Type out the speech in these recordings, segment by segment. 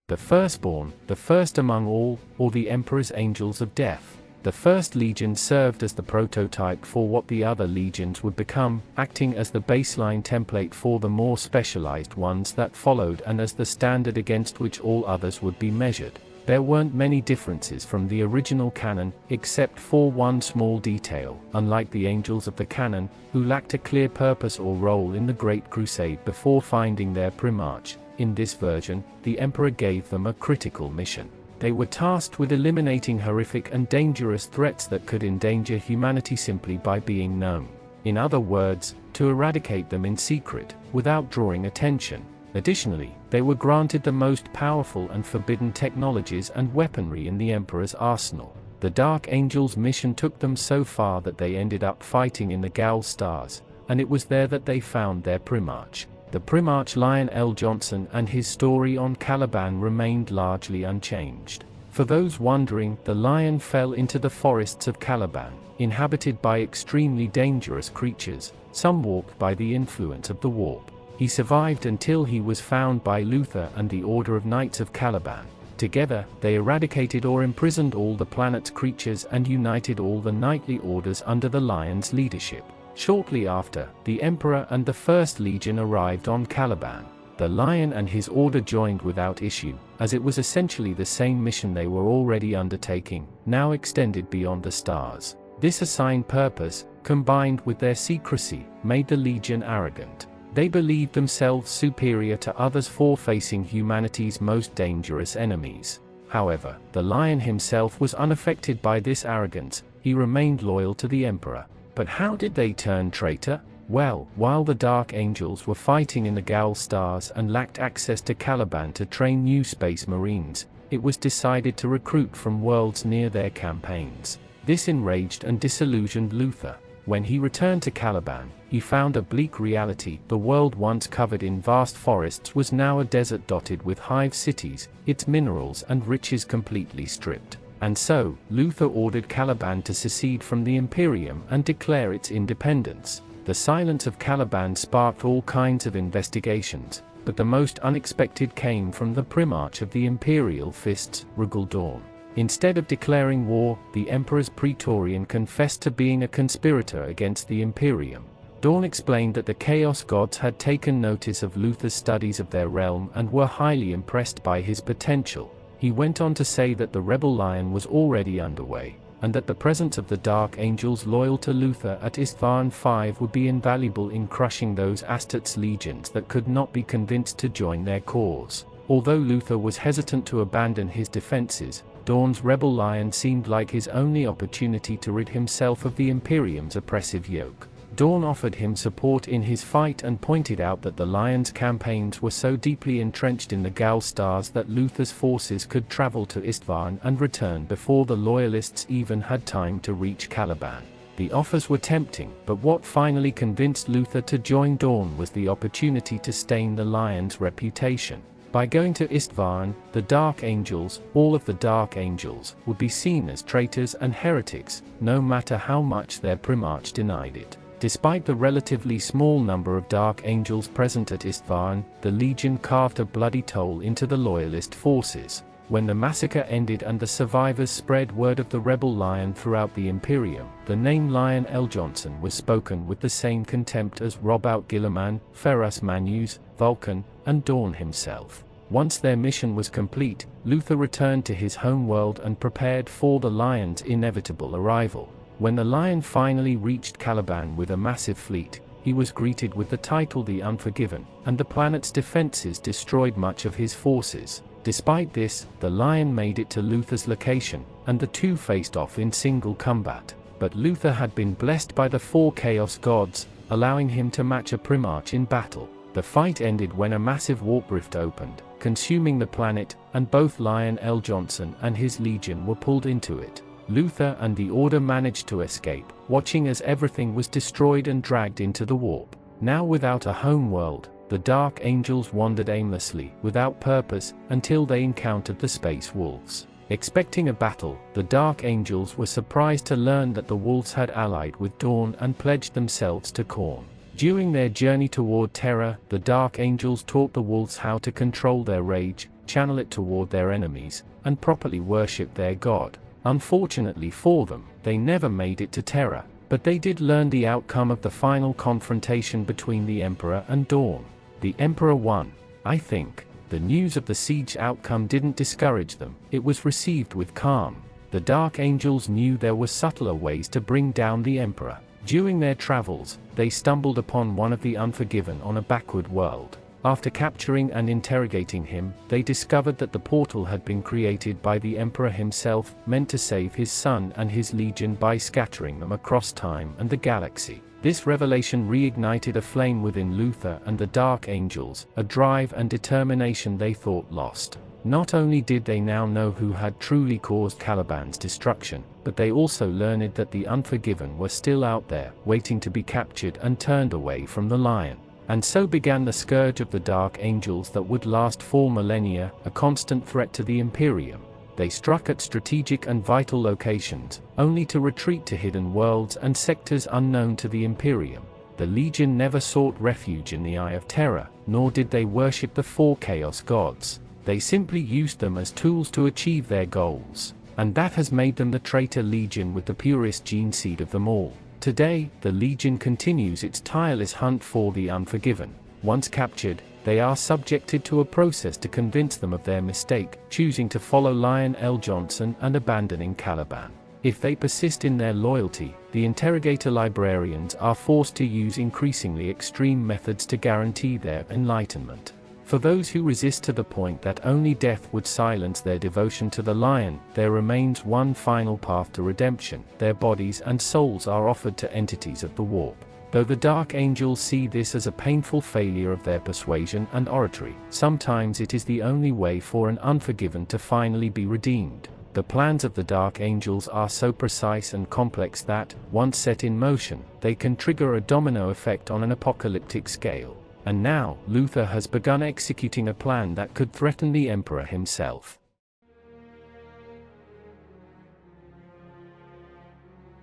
The firstborn, the first among all, or the Emperor's Angels of Death. The first legion served as the prototype for what the other legions would become, acting as the baseline template for the more specialized ones that followed and as the standard against which all others would be measured. There weren't many differences from the original canon, except for one small detail. Unlike the Angels of the Canon, who lacked a clear purpose or role in the Great Crusade before finding their primarch, in this version, the Emperor gave them a critical mission. They were tasked with eliminating horrific and dangerous threats that could endanger humanity simply by being known. In other words, to eradicate them in secret, without drawing attention. Additionally, they were granted the most powerful and forbidden technologies and weaponry in the Emperor's arsenal. The Dark Angels' mission took them so far that they ended up fighting in the Gal Stars, and it was there that they found their primarch. The primarch Lion L. Johnson and his story on Caliban remained largely unchanged. For those wondering, the lion fell into the forests of Caliban, inhabited by extremely dangerous creatures, some warped by the influence of the warp. He survived until he was found by Luther and the Order of Knights of Caliban. Together, they eradicated or imprisoned all the planet's creatures and united all the knightly orders under the lion's leadership. Shortly after, the Emperor and the First Legion arrived on Caliban. The Lion and his order joined without issue, as it was essentially the same mission they were already undertaking, now extended beyond the stars. This assigned purpose, combined with their secrecy, made the Legion arrogant. They believed themselves superior to others for facing humanity's most dangerous enemies. However, the Lion himself was unaffected by this arrogance. He remained loyal to the Emperor. But how did they turn traitor? Well, while the Dark Angels were fighting in the Gal Stars and lacked access to Caliban to train new space marines, it was decided to recruit from worlds near their campaigns. This enraged and disillusioned Luther. When he returned to Caliban, he found a bleak reality. The world once covered in vast forests was now a desert dotted with hive cities, its minerals and riches completely stripped. And so, Luther ordered Caliban to secede from the Imperium and declare its independence. The silence of Caliban sparked all kinds of investigations, but the most unexpected came from the primarch of the Imperial Fists, Dorn. Instead of declaring war, the Emperor's Praetorian confessed to being a conspirator against the Imperium. Dorn explained that the Chaos Gods had taken notice of Luther's studies of their realm and were highly impressed by his potential. He went on to say that the rebel lion was already underway, and that the presence of the Dark Angels loyal to Luther at Istvan V would be invaluable in crushing those Astartes legions that could not be convinced to join their cause. Although Luther was hesitant to abandon his defenses, Dorn's rebel lion seemed like his only opportunity to rid himself of the Imperium's oppressive yoke. Dorn offered him support in his fight and pointed out that the Lion's campaigns were so deeply entrenched in the Gal Stars that Luther's forces could travel to Istvan and return before the Loyalists even had time to reach Caliban. The offers were tempting, but what finally convinced Luther to join Dorn was the opportunity to stain the Lion's reputation. By going to Istvan, the Dark Angels, all of the Dark Angels, would be seen as traitors and heretics, no matter how much their primarch denied it. Despite the relatively small number of Dark Angels present at Istvan, the Legion carved a bloody toll into the Loyalist forces. When the massacre ended and the survivors spread word of the rebel lion throughout the Imperium, the name Lion L. Johnson was spoken with the same contempt as Robout Guilliman, Ferrus Manus, Vulcan, and Dorn himself. Once their mission was complete, Luther returned to his home world and prepared for the Lion's inevitable arrival. When the Lion finally reached Caliban with a massive fleet, he was greeted with the title the Unforgiven, and the planet's defenses destroyed much of his forces. Despite this, the Lion made it to Luther's location, and the two faced off in single combat. But Luther had been blessed by the 4 Chaos Gods, allowing him to match a primarch in battle. The fight ended when a massive warp rift opened, consuming the planet, and both Lion L. Johnson and his legion were pulled into it. Luther and the Order managed to escape, watching as everything was destroyed and dragged into the warp. Now without a home world, the Dark Angels wandered aimlessly, without purpose, until they encountered the Space Wolves. Expecting a battle, the Dark Angels were surprised to learn that the Wolves had allied with Dorn and pledged themselves to Khorne. During their journey toward Terra, the Dark Angels taught the wolves how to control their rage, channel it toward their enemies, and properly worship their god. Unfortunately for them, they never made it to Terra, but they did learn the outcome of the final confrontation between the Emperor and Dorn. The Emperor won, I think. The news of the siege outcome didn't discourage them, it was received with calm. The Dark Angels knew there were subtler ways to bring down the Emperor. During their travels, they stumbled upon one of the Unforgiven on a backward world. After capturing and interrogating him, they discovered that the portal had been created by the Emperor himself, meant to save his son and his legion by scattering them across time and the galaxy. This revelation reignited a flame within Luther and the Dark Angels, a drive and determination they thought lost. Not only did they now know who had truly caused Caliban's destruction, but they also learned that the Unforgiven were still out there, waiting to be captured and turned away from the Lion. And so began the scourge of the Dark Angels that would last 4 millennia, a constant threat to the Imperium. They struck at strategic and vital locations, only to retreat to hidden worlds and sectors unknown to the Imperium. The Legion never sought refuge in the Eye of Terror, nor did they worship the 4 Chaos Gods. They simply used them as tools to achieve their goals. And that has made them the traitor Legion with the purest gene seed of them all. Today, the Legion continues its tireless hunt for the Unforgiven. Once captured, they are subjected to a process to convince them of their mistake, choosing to follow Lion L. Johnson and abandoning Caliban. If they persist in their loyalty, the interrogator librarians are forced to use increasingly extreme methods to guarantee their enlightenment. For those who resist to the point that only death would silence their devotion to the Lion, there remains one final path to redemption. Their bodies and souls are offered to entities of the warp. Though the Dark Angels see this as a painful failure of their persuasion and oratory, sometimes it is the only way for an Unforgiven to finally be redeemed. The plans of the Dark Angels are so precise and complex that, once set in motion, they can trigger a domino effect on an apocalyptic scale. And now, Luther has begun executing a plan that could threaten the Emperor himself.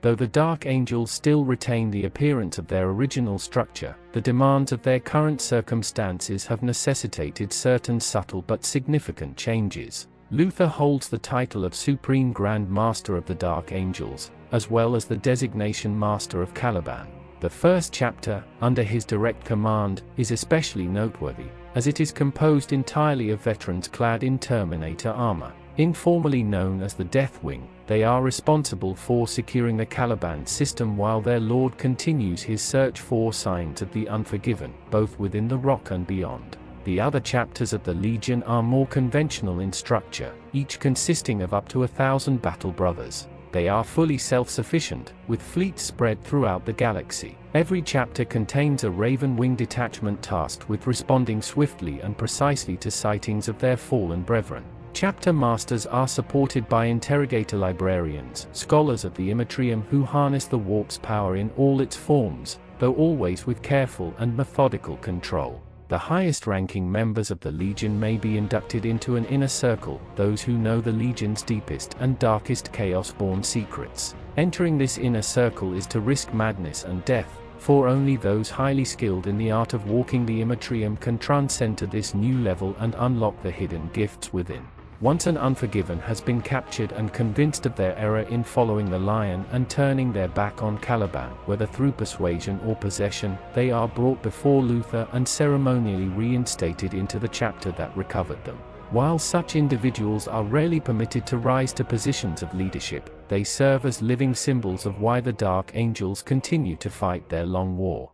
Though the Dark Angels still retain the appearance of their original structure, the demands of their current circumstances have necessitated certain subtle but significant changes. Luther holds the title of Supreme Grand Master of the Dark Angels, as well as the designation Master of Caliban. The first chapter, under his direct command, is especially noteworthy, as it is composed entirely of veterans clad in Terminator armor. Informally known as the Death Wing, they are responsible for securing the Caliban system while their lord continues his search for signs of the Unforgiven, both within the Rock and beyond. The other chapters of the Legion are more conventional in structure, each consisting of up to 1,000 battle brothers. They are fully self-sufficient, with fleets spread throughout the galaxy. Every chapter contains a Raven Wing detachment tasked with responding swiftly and precisely to sightings of their fallen brethren. Chapter masters are supported by interrogator librarians, scholars of the Immatrium who harness the warp's power in all its forms, though always with careful and methodical control. The highest-ranking members of the Legion may be inducted into an inner circle, those who know the Legion's deepest and darkest chaos-born secrets. Entering this inner circle is to risk madness and death, for only those highly skilled in the art of walking the Immatrium can transcend to this new level and unlock the hidden gifts within. Once an Unforgiven has been captured and convinced of their error in following the Lion and turning their back on Caliban, whether through persuasion or possession, they are brought before Luther and ceremonially reinstated into the chapter that recovered them. While such individuals are rarely permitted to rise to positions of leadership, they serve as living symbols of why the Dark Angels continue to fight their long war.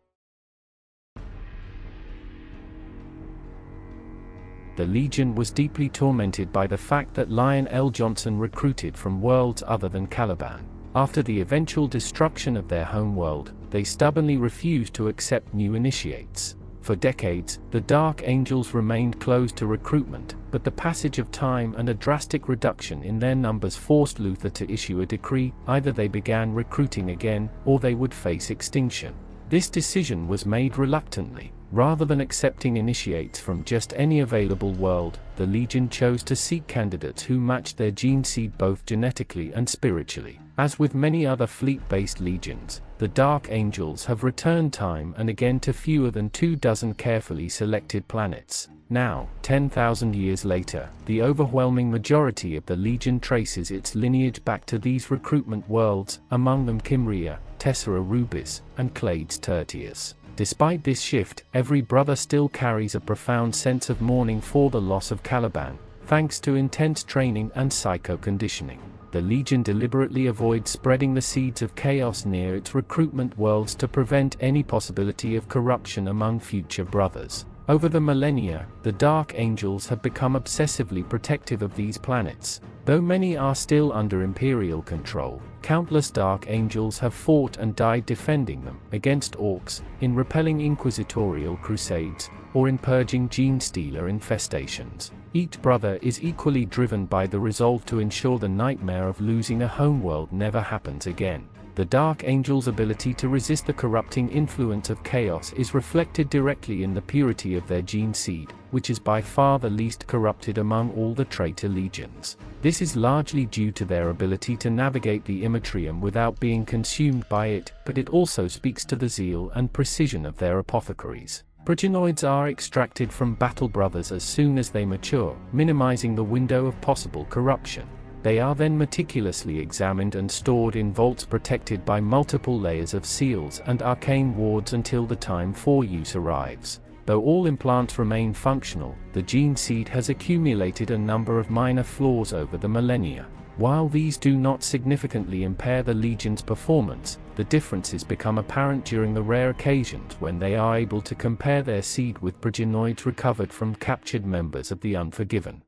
The Legion was deeply tormented by the fact that Lion L. Johnson recruited from worlds other than Caliban. After the eventual destruction of their home world, they stubbornly refused to accept new initiates. For decades, the Dark Angels remained closed to recruitment, but the passage of time and a drastic reduction in their numbers forced Luther to issue a decree: either they began recruiting again, or they would face extinction. This decision was made reluctantly. Rather than accepting initiates from just any available world, the Legion chose to seek candidates who matched their gene seed both genetically and spiritually. As with many other fleet-based legions, the Dark Angels have returned time and again to fewer than 24 carefully selected planets. Now, 10,000 years later, the overwhelming majority of the Legion traces its lineage back to these recruitment worlds, among them Cimmeria, Tessera Rubis, and Clades Tertius. Despite this shift, every brother still carries a profound sense of mourning for the loss of Caliban, thanks to intense training and psycho-conditioning. The Legion deliberately avoids spreading the seeds of chaos near its recruitment worlds to prevent any possibility of corruption among future brothers. Over the millennia, the Dark Angels have become obsessively protective of these planets. Though many are still under Imperial control, countless Dark Angels have fought and died defending them, against orcs, in repelling inquisitorial crusades, or in purging gene-stealer infestations. Each brother is equally driven by the resolve to ensure the nightmare of losing a homeworld never happens again. The Dark Angels' ability to resist the corrupting influence of chaos is reflected directly in the purity of their gene seed, which is by far the least corrupted among all the traitor legions. This is largely due to their ability to navigate the Immatrium without being consumed by it, but it also speaks to the zeal and precision of their apothecaries. Progenoids are extracted from battle brothers as soon as they mature, minimizing the window of possible corruption. They are then meticulously examined and stored in vaults protected by multiple layers of seals and arcane wards until the time for use arrives. Though all implants remain functional, the gene seed has accumulated a number of minor flaws over the millennia. While these do not significantly impair the Legion's performance, the differences become apparent during the rare occasions when they are able to compare their seed with progenoids recovered from captured members of the Unforgiven.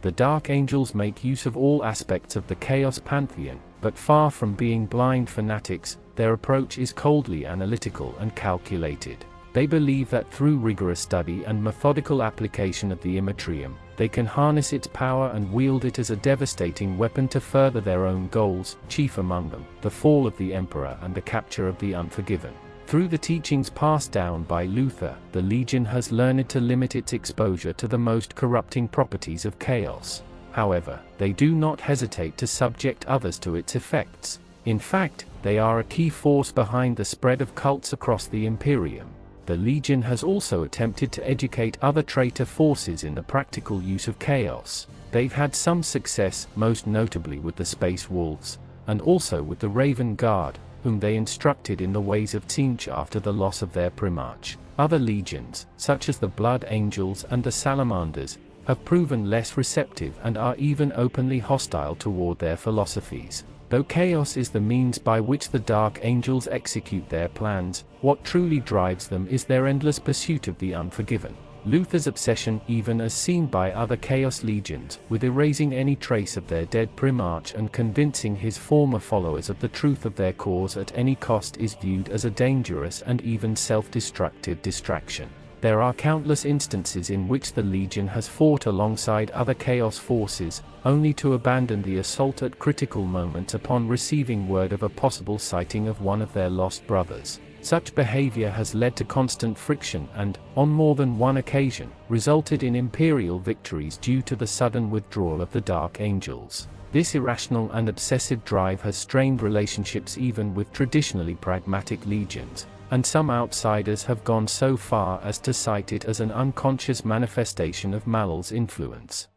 The Dark Angels make use of all aspects of the Chaos Pantheon, but far from being blind fanatics, their approach is coldly analytical and calculated. They believe that through rigorous study and methodical application of the Immatrium, they can harness its power and wield it as a devastating weapon to further their own goals, chief among them, the fall of the Emperor and the capture of the Unforgiven. Through the teachings passed down by Luther, the Legion has learned to limit its exposure to the most corrupting properties of chaos. However, they do not hesitate to subject others to its effects. In fact, they are a key force behind the spread of cults across the Imperium. The Legion has also attempted to educate other traitor forces in the practical use of chaos. They've had some success, most notably with the Space Wolves, and also with the Raven Guard, whom they instructed in the ways of Tzeentch after the loss of their Primarch. Other legions, such as the Blood Angels and the Salamanders, have proven less receptive and are even openly hostile toward their philosophies. Though chaos is the means by which the Dark Angels execute their plans, what truly drives them is their endless pursuit of the Unforgiven. Luther's obsession, even as seen by other Chaos Legions, with erasing any trace of their dead Primarch and convincing his former followers of the truth of their cause at any cost, is viewed as a dangerous and even self-destructive distraction. There are countless instances in which the Legion has fought alongside other Chaos forces, only to abandon the assault at critical moments upon receiving word of a possible sighting of one of their lost brothers. Such behavior has led to constant friction and, on more than one occasion, resulted in Imperial victories due to the sudden withdrawal of the Dark Angels. This irrational and obsessive drive has strained relationships even with traditionally pragmatic legions, and some outsiders have gone so far as to cite it as an unconscious manifestation of Mal's influence.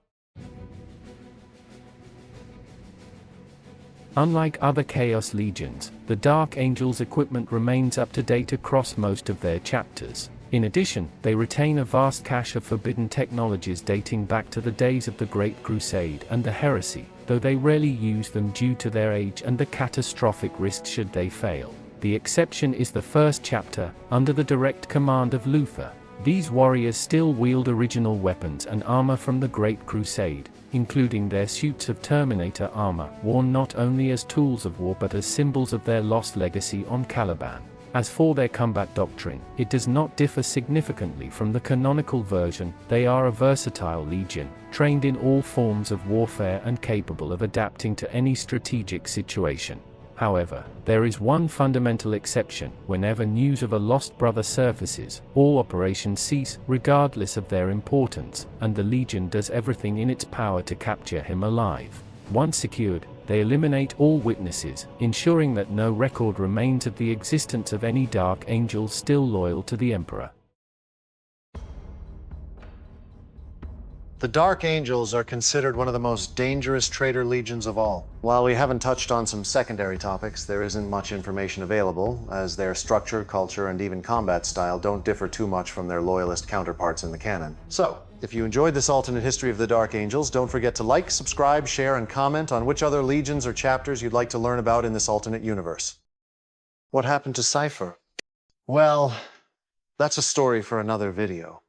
Unlike other Chaos Legions, the Dark Angels' equipment remains up to date across most of their chapters. In addition, they retain a vast cache of forbidden technologies dating back to the days of the Great Crusade and the Heresy, though they rarely use them due to their age and the catastrophic risk should they fail. The exception is the first chapter, under the direct command of Luther. These warriors still wield original weapons and armor from the Great Crusade, including their suits of Terminator armor, worn not only as tools of war but as symbols of their lost legacy on Caliban. As for their combat doctrine, it does not differ significantly from the canonical version. They are a versatile legion, trained in all forms of warfare and capable of adapting to any strategic situation. However, there is one fundamental exception: whenever news of a lost brother surfaces, all operations cease, regardless of their importance, and the Legion does everything in its power to capture him alive. Once secured, They eliminate all witnesses, ensuring that no record remains of the existence of any Dark Angels still loyal to the Emperor. The Dark Angels are considered one of the most dangerous traitor legions of all. While we haven't touched on some secondary topics, there isn't much information available, as their structure, culture, and even combat style don't differ too much from their loyalist counterparts in the canon. So, if you enjoyed this alternate history of the Dark Angels, don't forget to like, subscribe, share, and comment on which other legions or chapters you'd like to learn about in this alternate universe. What happened to Cypher? Well, that's a story for another video.